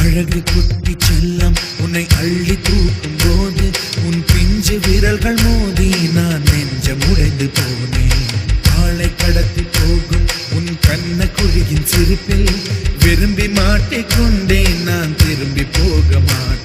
அழகு குட்டி செல்லம் உன்னை அள்ளி தூக்கும் போது உன் பிஞ்சு விரல்கள் மோதி நான் நெஞ்சம் உடைந்து போனேன். ஆளை கடத்தி போகும் உன் கண்ண குழியின் சிரிப்பில் விரும்பி மாட்டிக்கொண்டேன், நான் திரும்பி போக மாட்டேன்.